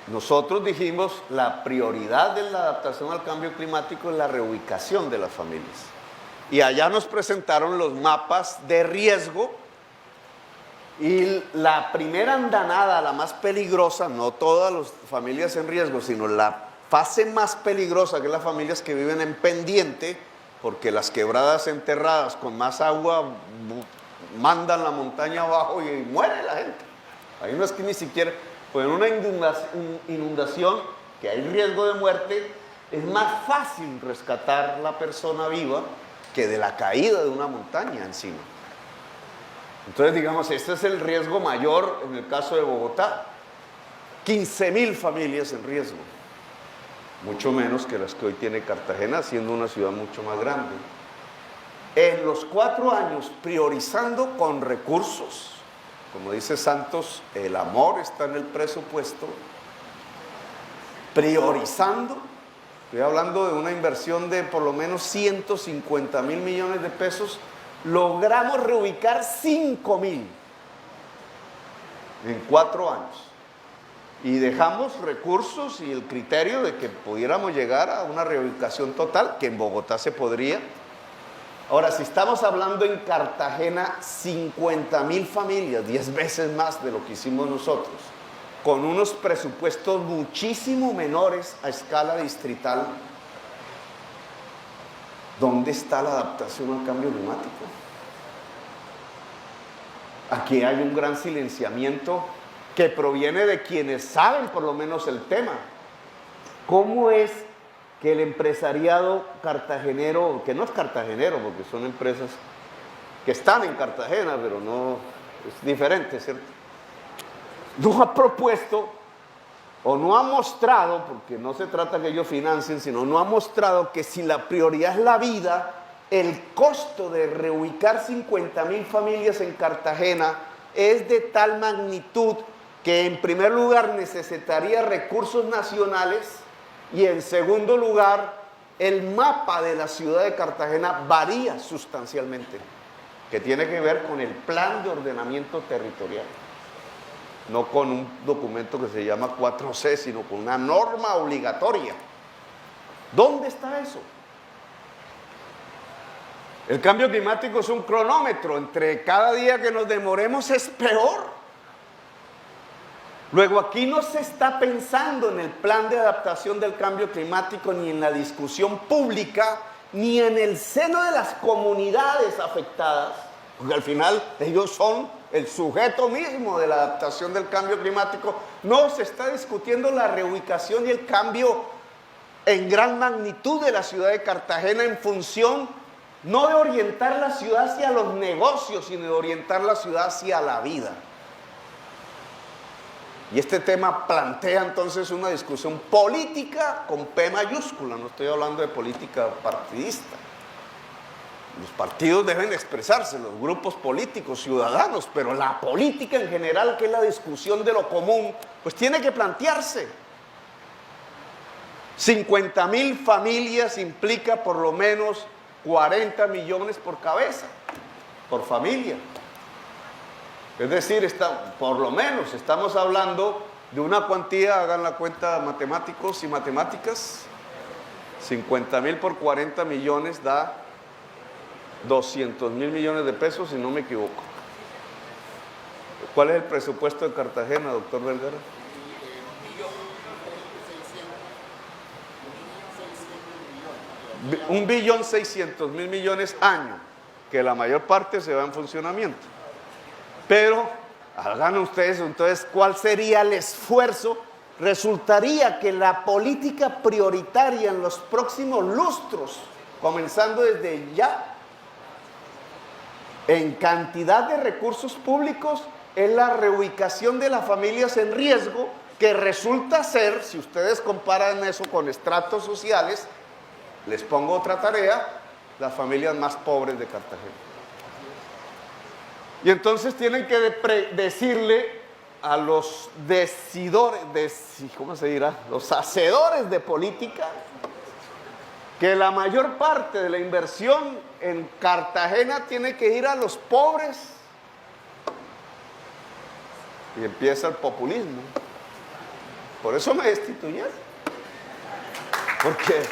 nosotros dijimos la prioridad de la adaptación al cambio climático es la reubicación de las familias. Y allá nos presentaron los mapas de riesgo y la primera andanada, la más peligrosa, no todas las familias en riesgo, sino la fase más peligrosa, que es las familias que viven en pendiente, porque las quebradas enterradas con más agua mandan la montaña abajo y muere la gente. Ahí no es que ni siquiera, pues en una inundación que hay riesgo de muerte, es más fácil rescatar la persona viva que de la caída de una montaña encima. Entonces, digamos, este es el riesgo mayor en el caso de Bogotá. 15.000 familias en riesgo, mucho menos que las que hoy tiene Cartagena, siendo una ciudad mucho más grande. En los 4 años, priorizando con recursos, como dice Santos, el amor está en el presupuesto, priorizando, estoy hablando de una inversión de por lo menos 150.000 millones de pesos, logramos reubicar 5.000 en 4 años. Y dejamos recursos y el criterio de que pudiéramos llegar a una reubicación total, que en Bogotá se podría. Ahora, si estamos hablando en Cartagena, 50.000 familias, 10 veces más de lo que hicimos nosotros, con unos presupuestos muchísimo menores a escala distrital, ¿dónde está la adaptación al cambio climático? Aquí hay un gran silenciamiento que proviene de quienes saben por lo menos el tema. ¿Cómo es que el empresariado cartagenero, que no es cartagenero porque son empresas que están en Cartagena, pero no, es diferente, ¿cierto?, no ha propuesto o no ha mostrado, porque no se trata que ellos financien, sino no ha mostrado que si la prioridad es la vida, el costo de reubicar 50.000 familias en Cartagena es de tal magnitud que en primer lugar necesitaría recursos nacionales y en segundo lugar el mapa de la ciudad de Cartagena varía sustancialmente, que tiene que ver con el plan de ordenamiento territorial, no con un documento que se llama 4C, sino con una norma obligatoria. ¿Dónde está eso? El cambio climático es un cronómetro, entre cada día que nos demoremos es peor. Luego, aquí no se está pensando en el plan de adaptación del cambio climático, ni en la discusión pública, ni en el seno de las comunidades afectadas, porque al final ellos son el sujeto mismo de la adaptación del cambio climático. No se está discutiendo la reubicación y el cambio en gran magnitud de la ciudad de Cartagena en función no de orientar la ciudad hacia los negocios, sino de orientar la ciudad hacia la vida. Y este tema plantea entonces una discusión política con P mayúscula, no estoy hablando de política partidista. Los partidos deben expresarse, los grupos políticos, ciudadanos, pero la política en general, que es la discusión de lo común, pues tiene que plantearse. 50.000 familias implica por lo menos 40 millones por cabeza, por familia. Es decir, por lo menos estamos hablando de una cuantía, hagan la cuenta matemáticos y matemáticas, 50.000 por 40 millones da 200.000 millones de pesos, si no me equivoco. ¿Cuál es el presupuesto de Cartagena, doctor Vergara? 1.600.000 millones año, que la mayor parte se va en funcionamiento. Pero, hagan ustedes, entonces, ¿cuál sería el esfuerzo? Resultaría que la política prioritaria en los próximos lustros, comenzando desde ya, en cantidad de recursos públicos, es la reubicación de las familias en riesgo, que resulta ser, si ustedes comparan eso con estratos sociales, les pongo otra tarea, las familias más pobres de Cartagena. Y entonces tienen que decirle a los decidores, ¿cómo se dirá?, los hacedores de política, que la mayor parte de la inversión en Cartagena tiene que ir a los pobres. Y empieza el populismo. Por eso me destituyeron. Porque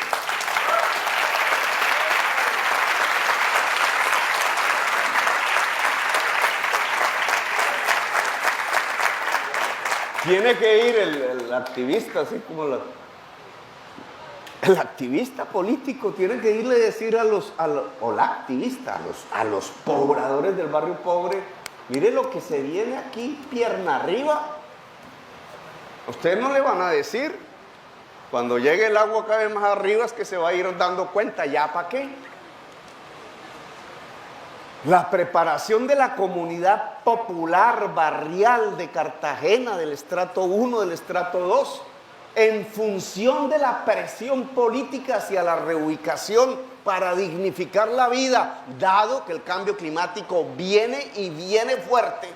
tiene que ir el activista, así como el activista político tiene que irle a decir a los pobladores del barrio pobre: mire lo que se viene aquí, pierna arriba. Ustedes no le van a decir, cuando llegue el agua cada vez más arriba, es que se va a ir dando cuenta, ¿ya para qué? La preparación de la comunidad popular barrial de Cartagena, del estrato 1, del estrato 2, en función de la presión política hacia la reubicación para dignificar la vida, dado que el cambio climático viene y viene fuerte,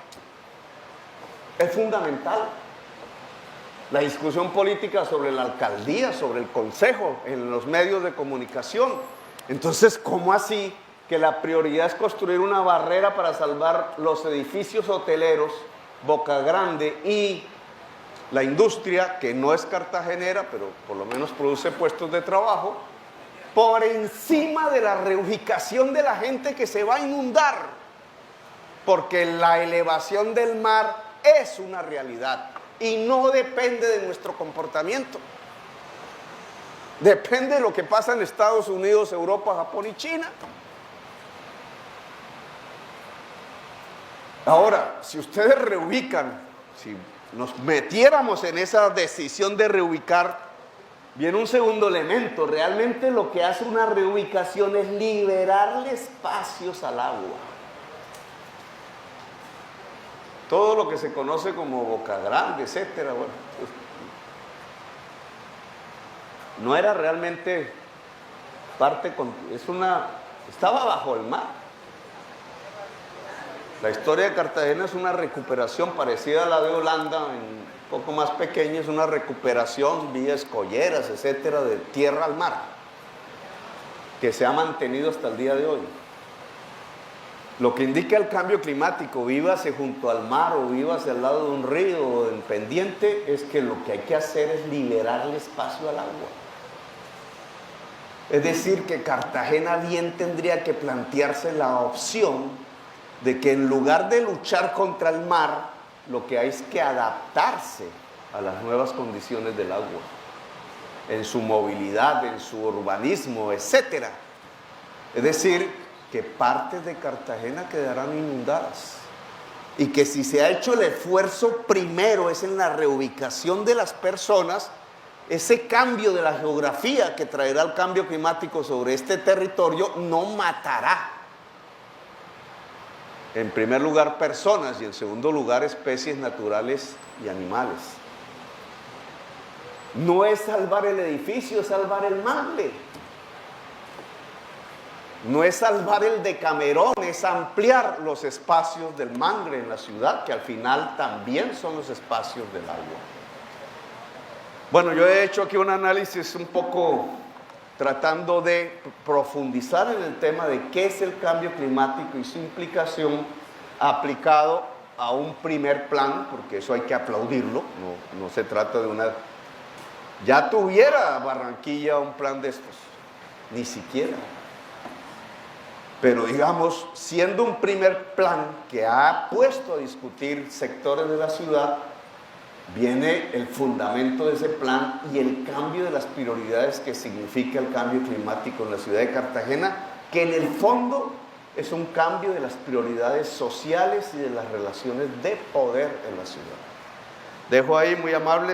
es fundamental. La discusión política sobre la alcaldía, sobre el consejo, en los medios de comunicación. Entonces, ¿cómo así que la prioridad es construir una barrera para salvar los edificios hoteleros, Boca Grande y la industria, que no es cartagenera, pero por lo menos produce puestos de trabajo, por encima de la reubicación de la gente que se va a inundar? Porque la elevación del mar es una realidad y no depende de nuestro comportamiento. Depende de lo que pasa en Estados Unidos, Europa, Japón y China. Ahora, si ustedes reubican, si nos metiéramos en esa decisión de reubicar, viene un segundo elemento. Realmente lo que hace una reubicación es liberarle espacios al agua. Todo lo que se conoce como Boca Grande, etcétera, bueno, pues, no era realmente parte, estaba bajo el mar. La historia de Cartagena es una recuperación parecida a la de Holanda, un poco más pequeña, es una recuperación vía escolleras, etcétera, de tierra al mar, que se ha mantenido hasta el día de hoy. Lo que indica el cambio climático, vívase junto al mar o vívase al lado de un río o en pendiente, es que lo que hay que hacer es liberarle espacio al agua. Es decir, que Cartagena bien tendría que plantearse la opción de que en lugar de luchar contra el mar, lo que hay es que adaptarse a las nuevas condiciones del agua, en su movilidad, en su urbanismo, etcétera. Es decir, que partes de Cartagena quedarán inundadas y que si se ha hecho el esfuerzo primero es en la reubicación de las personas, ese cambio de la geografía que traerá el cambio climático sobre este territorio no matará, en primer lugar, personas y en segundo lugar, especies naturales y animales. No es salvar el edificio, es salvar el mangle. No es salvar el Decamerón, es ampliar los espacios del mangle en la ciudad, que al final también son los espacios del agua. Bueno, yo he hecho aquí un análisis un poco tratando de profundizar en el tema de qué es el cambio climático y su implicación aplicado a un primer plan, porque eso hay que aplaudirlo, no se trata de una... Ya tuviera Barranquilla un plan de estos, ni siquiera. Pero digamos, siendo un primer plan que ha puesto a discutir sectores de la ciudad, viene el fundamento de ese plan y el cambio de las prioridades que significa el cambio climático en la ciudad de Cartagena, que en el fondo es un cambio de las prioridades sociales y de las relaciones de poder en la ciudad. Dejo ahí, muy amable.